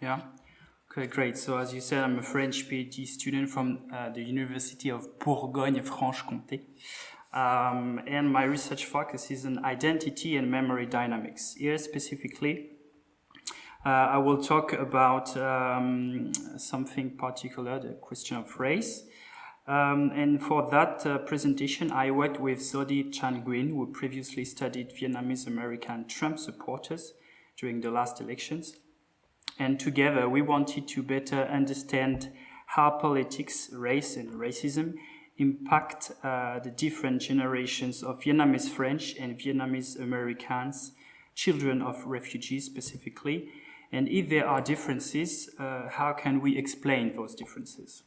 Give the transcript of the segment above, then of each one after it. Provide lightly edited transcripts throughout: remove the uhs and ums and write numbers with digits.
Yeah. Okay, great. So as you said, I'm a French PhD student from the University of Bourgogne-Franche-Comté. And my research focus is on identity and memory dynamics. Here specifically, I will talk about something particular, the question of race. And for that presentation, I worked with Zodi Chan Nguyen, who previously studied Vietnamese American Trump supporters during the last elections. And together, we wanted to better understand how politics, race, and racism impact the different generations of Vietnamese French and Vietnamese Americans, children of refugees specifically. And if there are differences, how can we explain those differences?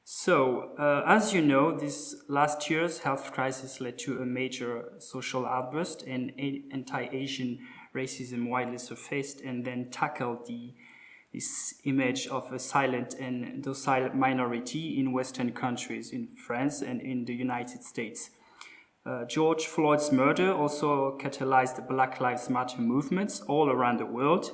So, as you know, this last year's health crisis led to a major social outburst, and anti-Asian racism widely surfaced and then tackled this image of a silent and docile minority in Western countries, in France and in the United States. George Floyd's murder also catalyzed Black Lives Matter movements all around the world,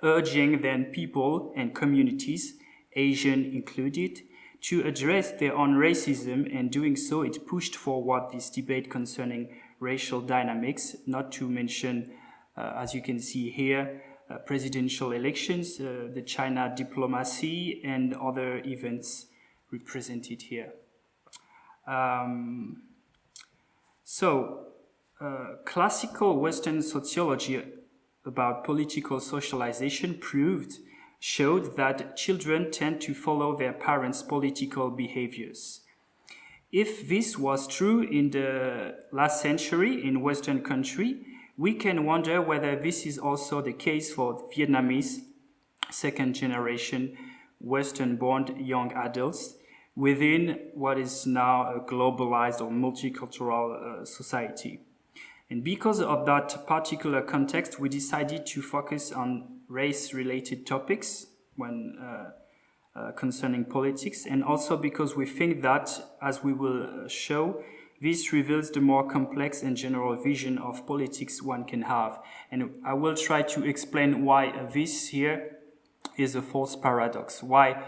urging then people and communities, Asian included, to address their own racism, and doing so, it pushed forward this debate concerning racial dynamics, not to mention, as you can see here, presidential elections, the China diplomacy, and other events represented here. Classical Western sociology about political socialization showed that children tend to follow their parents' political behaviors. If this was true in the last century in Western country, we can wonder whether this is also the case for Vietnamese second-generation Western-born young adults within what is now a globalized or multicultural society. And because of that particular context, we decided to focus on race-related topics when concerning politics, and also because we think that, as we will show, this reveals the more complex and general vision of politics one can have. And I will try to explain why this here is a false paradox, why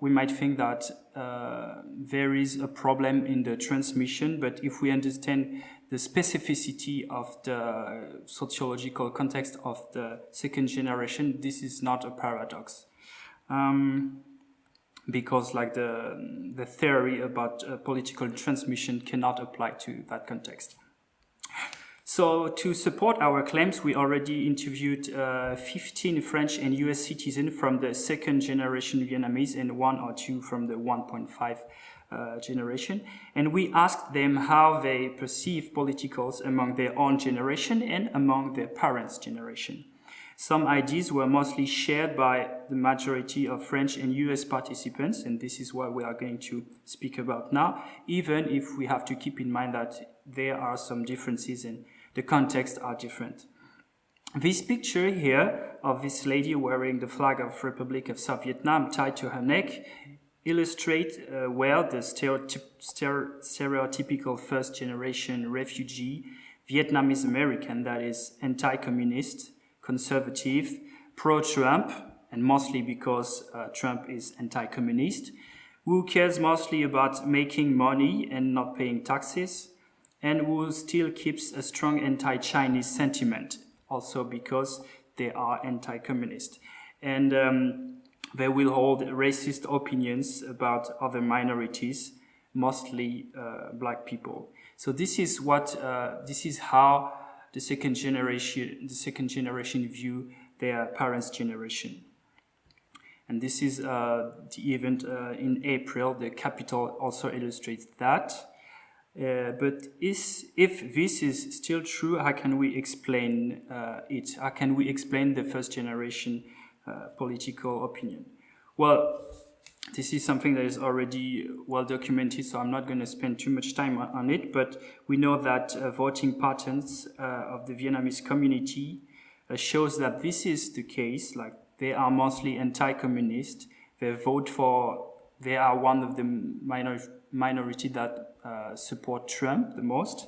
we might think that there is a problem in the transmission, but if we understand the specificity of the sociological context of the second generation, this is not a paradox. Because like the theory about political transmission cannot apply to that context. So to support our claims, we already interviewed 15 French and US citizens from the second generation Vietnamese and 1 or 2 from the 1.5 generation. And we asked them how they perceive politicals among their own generation and among their parents' generation. Some ideas were mostly shared by the majority of French and US participants, and this is what we are going to speak about now, even if we have to keep in mind that there are some differences and the contexts are different. This picture here of this lady wearing the flag of Republic of South Vietnam tied to her neck illustrates well the stereotypical first-generation refugee Vietnamese American that is anti-communist, conservative, pro-Trump, and mostly because Trump is anti-communist, who cares mostly about making money and not paying taxes, and who still keeps a strong anti-Chinese sentiment, also because they are anti-communist. And they will hold racist opinions about other minorities, mostly black people. So this is how the second generation view their parents' generation. And this is the event in April. The Capitol also illustrates that. But if this is still true, how can we explain it? How can we explain the first generation political opinion? Well, this is something that is already well documented, so I'm not going to spend too much time on it, but we know that voting patterns of the Vietnamese community shows that this is the case. Like, they are mostly anti-communist. They are one of the minority that support Trump the most.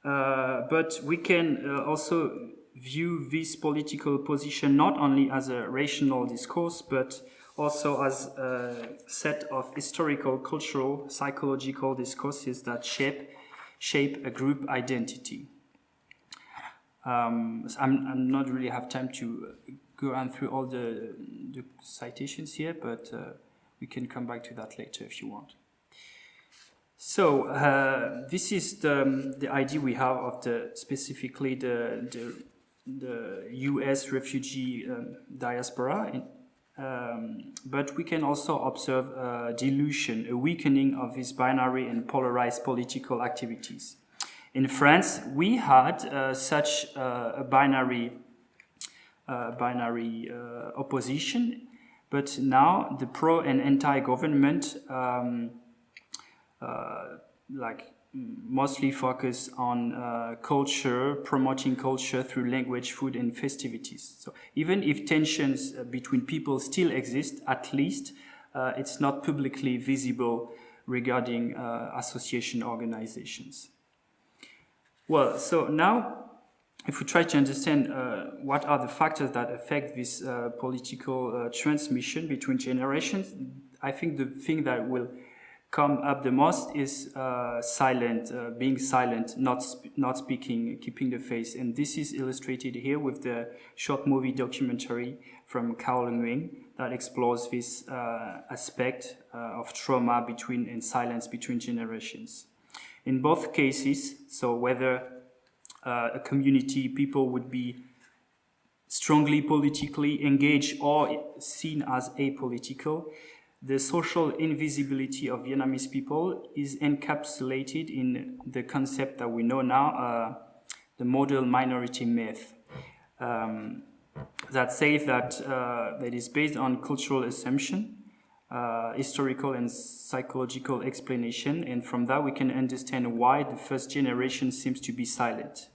But we can also view this political position not only as a rational discourse, but also as a set of historical, cultural, psychological discourses that shape a group identity. I'm not really have time to go on through all the citations here, but we can come back to that later if you want. So this is the idea we have of specifically the U.S. refugee diaspora, but we can also observe a dilution, a weakening of these binary and polarized political activities. In France, we had such a binary opposition, but now the pro and anti-government mostly focus on culture, promoting culture through language, food, and festivities. So even if tensions between people still exist, at least it's not publicly visible regarding association organizations. Well, so now, if we try to understand what are the factors that affect this political transmission between generations, I think the thing that will come up the most is being silent, not speaking, keeping the face. And this is illustrated here with the short movie documentary from Cao Lingwing that explores this aspect of trauma and silence between generations. In both cases, so whether a community, people would be strongly politically engaged or seen as apolitical, the social invisibility of Vietnamese people is encapsulated in the concept that we know now, the model minority myth, that says that is based on cultural assumption, historical and psychological explanation, and from that we can understand why the first generation seems to be silent.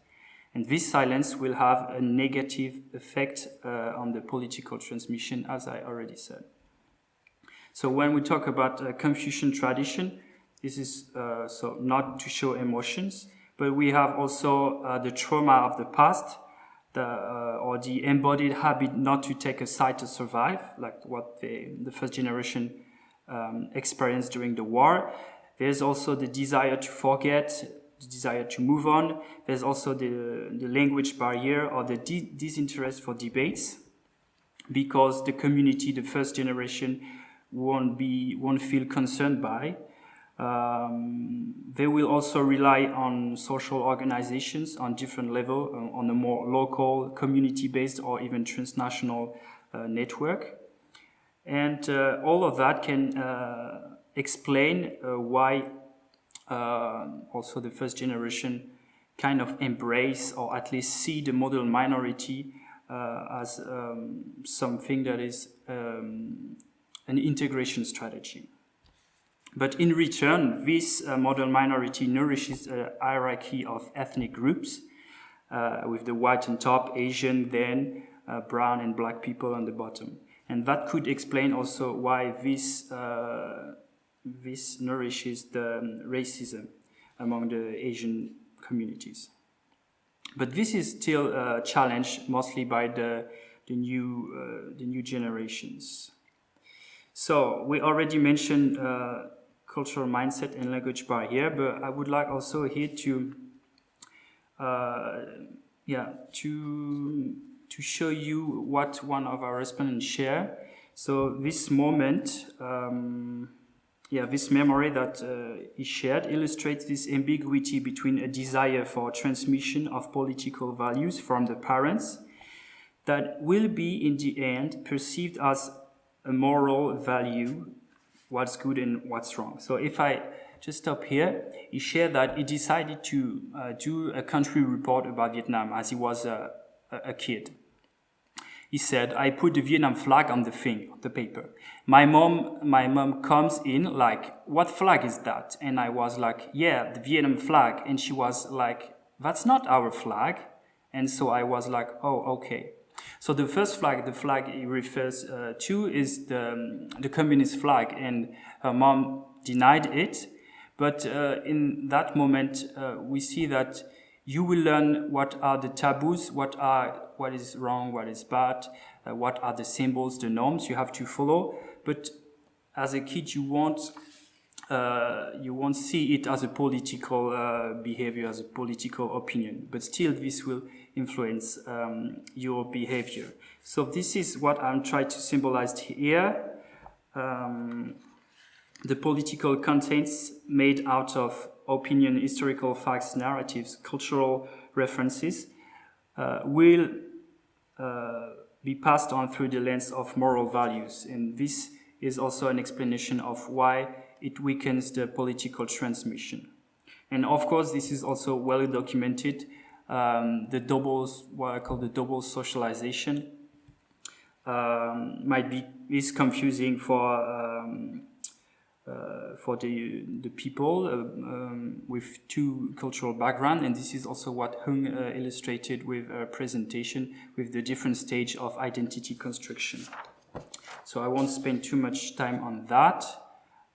And this silence will have a negative effect on the political transmission, as I already said. So when we talk about Confucian tradition, this is so not to show emotions, but we have also the trauma of the past, or the embodied habit not to take a side to survive, like what the first generation experienced during the war. There's also the desire to forget, the desire to move on. There's also the language barrier or the disinterest for debates, because the community, the first generation, won't feel concerned by. They will also rely on social organizations on different level, on a more local, community-based or even transnational network. And all of that can explain why also the first generation kind of embrace or at least see the model minority as something that is an integration strategy. But in return, this model minority nourishes a hierarchy of ethnic groups, with the white on top, Asian then, brown and black people on the bottom. And that could explain also why this nourishes the racism among the Asian communities. But this is still challenged mostly by the new generations. So we already mentioned cultural mindset and language barrier, but I would like also here to show you what one of our respondents share. So this moment, this memory that he shared illustrates this ambiguity between a desire for transmission of political values from the parents that will be in the end perceived as a moral value, what's good and what's wrong. So if I just stop here, he shared that he decided to do a country report about Vietnam as he was a kid. He said, I put the Vietnam flag on the paper. My mom comes in like, what flag is that? And I was like, yeah, the Vietnam flag. And she was like, that's not our flag. And so I was like, oh, okay. So the first flag, the flag he refers to is the communist flag, and her mom denied it. But in that moment, we see that You will learn what are the taboos, what is wrong, what is bad, what are the symbols, the norms you have to follow. But as a kid, you won't see it as a political behavior, as a political opinion. But still, this will influence your behavior. So this is what I'm trying to symbolize here. The political contents made out of opinion, historical facts, narratives, cultural references will be passed on through the lens of moral values. And this is also an explanation of why it weakens the political transmission. And of course, this is also well documented. What I call the double socialization is confusing for the people with two cultural background, and this is also what Hung illustrated with a presentation with the different stage of identity construction. So I won't spend too much time on that.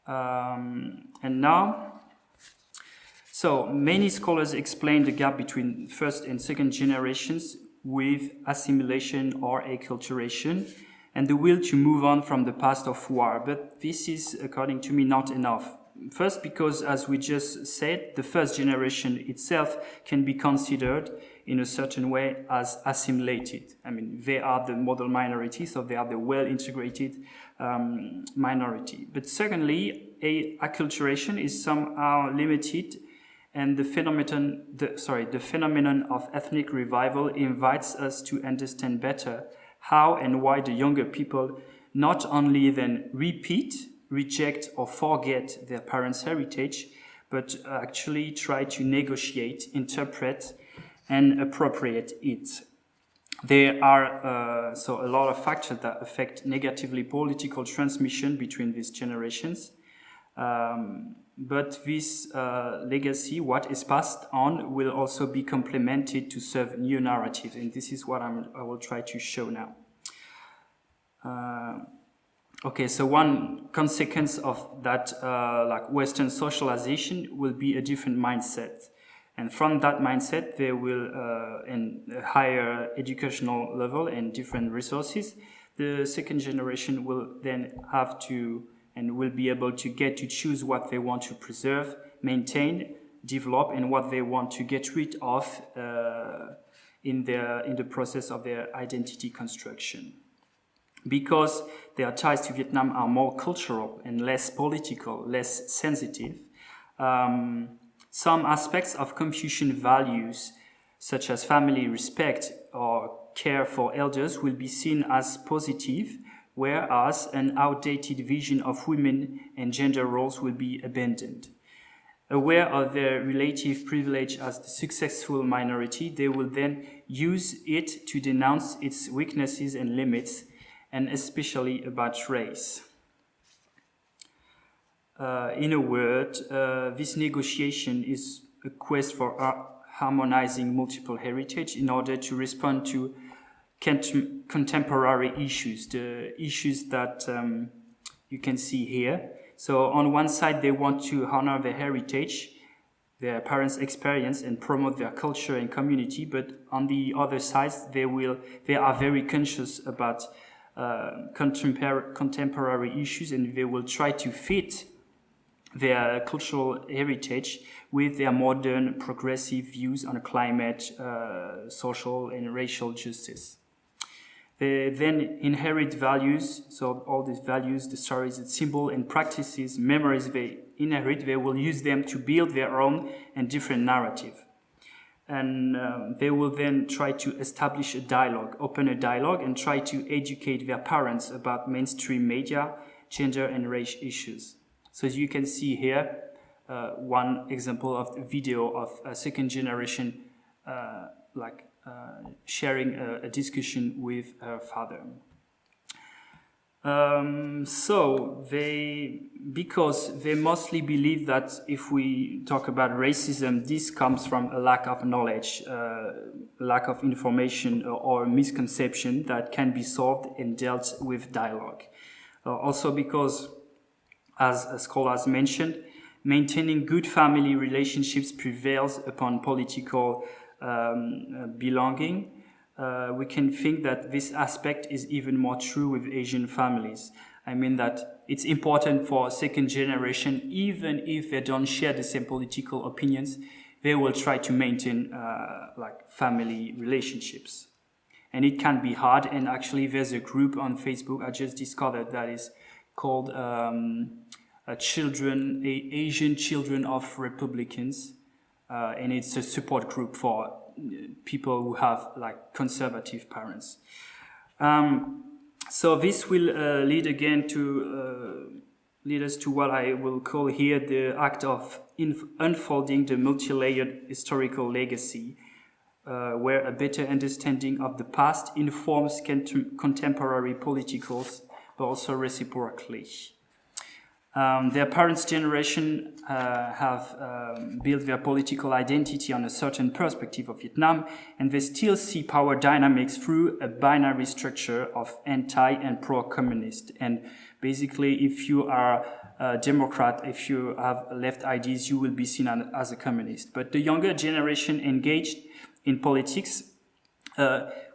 And now, so many scholars explain the gap between first and second generations with assimilation or acculturation, and the will to move on from the past of war. But this is, according to me, not enough. First, because, as we just said, the first generation itself can be considered in a certain way as assimilated. I mean, they are the model minority, so they are the well-integrated minority. But secondly, acculturation is somehow limited, and the phenomenon of ethnic revival invites us to understand better how and why the younger people not only then repeat, reject, or forget their parents' heritage, but actually try to negotiate, interpret, and appropriate it. There are so a lot of factors that affect negatively political transmission between these generations. But this legacy, what is passed on, will also be complemented to serve new narratives, and this is what I will try to show now. Okay, so one consequence of that, like Western socialization, will be a different mindset, and from that mindset, there will, in a higher educational level and different resources, the second generation will then have to and will be able to get to choose what they want to preserve, maintain, develop, and what they want to get rid of in the process of their identity construction. Because their ties to Vietnam are more cultural and less political, less sensitive, some aspects of Confucian values, such as family respect or care for elders, will be seen as positive, whereas an outdated vision of women and gender roles will be abandoned. Aware of their relative privilege as the successful minority, they will then use it to denounce its weaknesses and limits, and especially about race. In a word, this negotiation is a quest for harmonizing multiple heritage in order to respond to contemporary issues, the issues that you can see here. So on one side, they want to honor their heritage, their parents' experience, and promote their culture and community. But on the other side, they are very conscious about contemporary issues, and they will try to fit their cultural heritage with their modern progressive views on climate, social and racial justice. They then inherit values, so all these values, the stories, the symbols and practices, memories they inherit, they will use them to build their own and different narrative. And they will then try to establish a dialogue, open a dialogue, and try to educate their parents about mainstream media, gender and race issues. So as you can see here, one example of the video of a second generation sharing a discussion with her father. Because they mostly believe that if we talk about racism, this comes from a lack of knowledge, lack of information, or misconception that can be solved and dealt with dialogue. Also because, as scholars mentioned, maintaining good family relationships prevails upon political belonging. We can think that this aspect is even more true with Asian families. I mean that it's important for second generation, even if they don't share the same political opinions, they will try to maintain like family relationships. And it can be hard, and actually there's a group on Facebook I just discovered that is called Asian Children of Republicans, and it's a support group for people who have like conservative parents. So this will lead us to what I will call here the act of unfolding the multi-layered historical legacy, where a better understanding of the past informs contemporary politicals, but also reciprocally. Their parents' generation have built their political identity on a certain perspective of Vietnam, and they still see power dynamics through a binary structure of anti and pro-communist. And basically, if you are a Democrat, if you have left ideas, you will be seen as a communist. But the younger generation engaged in politics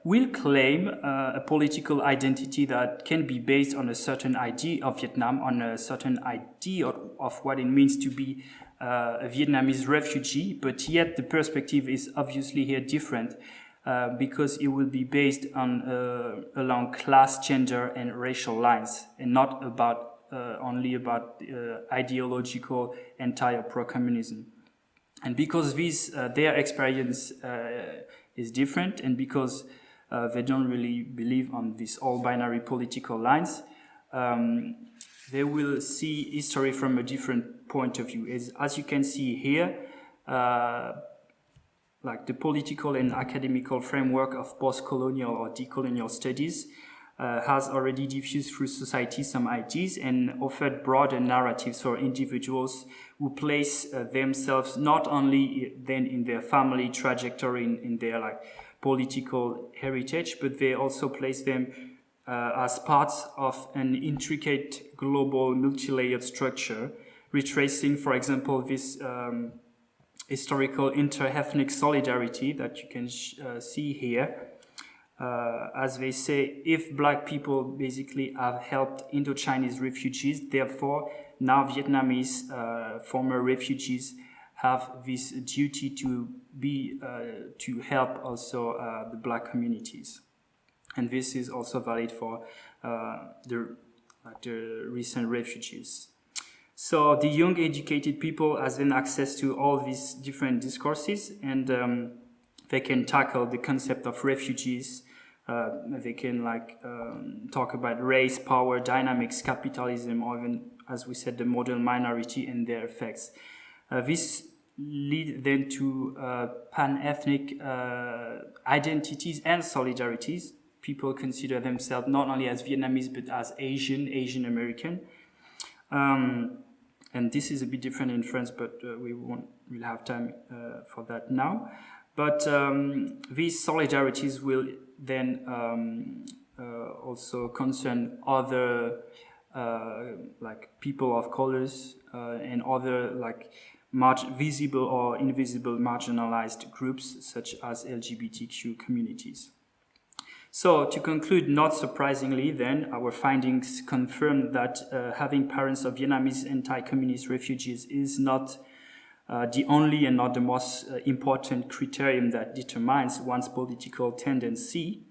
will claim a political identity that can be based on a certain idea of Vietnam, on a certain idea of what it means to be a Vietnamese refugee, but yet the perspective is obviously here different because it will be based on along class, gender, and racial lines, and not about only about ideological anti- pro-communism. And because their experience is different, and because they don't really believe on these all binary political lines, they will see history from a different point of view. As you can see here, like the political and academical framework of post-colonial or decolonial studies has already diffused through society some ideas and offered broader narratives for individuals who place themselves not only then in their family trajectory, in their like political heritage, but they also place them as parts of an intricate global multi-layered structure, retracing, for example, this historical inter-ethnic solidarity that you can see here. As they say, if black people basically have helped Indo-Chinese refugees, therefore now Vietnamese former refugees have this duty to help also the black communities, and this is also valid for the recent refugees. So the young educated people has then access to all these different discourses, and they can tackle the concept of refugees. They can talk about race, power, dynamics, capitalism, or even, as we said, the modern minority and their effects. This lead then to pan-ethnic identities and solidarities. People consider themselves not only as Vietnamese but as Asian American. And this is a bit different in France, but we'll have time for that now. But these solidarities will then also concern other people of colors and other visible or invisible marginalized groups such as LGBTQ communities. So to conclude, not surprisingly then, our findings confirm that having parents of Vietnamese anti-communist refugees is not the only and not the most important criterion that determines one's political tendency.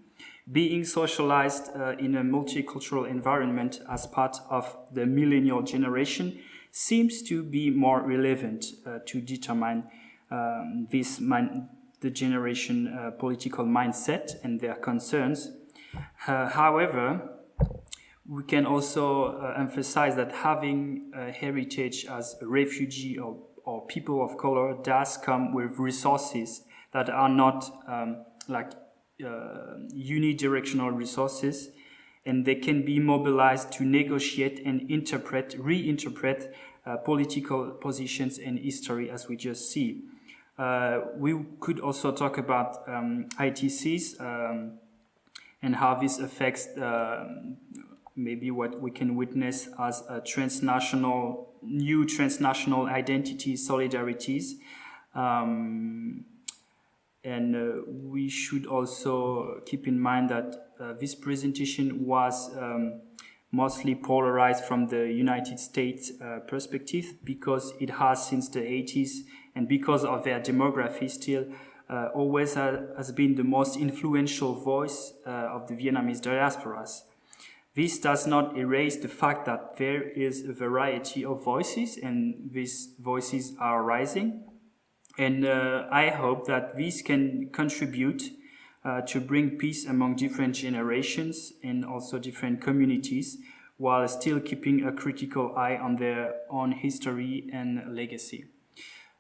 Being socialized in a multicultural environment as part of the millennial generation seems to be more relevant to determine the generation political mindset and their concerns. However, we can also emphasize that having a heritage as a refugee or people of color does come with resources that are not unidirectional resources, and they can be mobilized to negotiate and reinterpret political positions and history, as we just see. We could also talk about ITCs and how this affects maybe what we can witness as a new transnational identities, solidarities. And we should also keep in mind that this presentation was mostly polarized from the United States perspective, because it has since the 80s, and because of their demography still, always has been the most influential voice of the Vietnamese diasporas. This does not erase the fact that there is a variety of voices, and these voices are rising. And I hope that this can contribute to bring peace among different generations and also different communities, while still keeping a critical eye on their own history and legacy.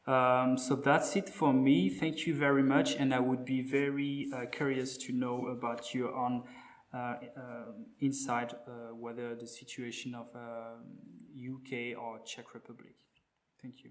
So that's it for me. Thank you very much, and I would be very curious to know about your own insight, whether the situation of UK or Czech Republic. Thank you.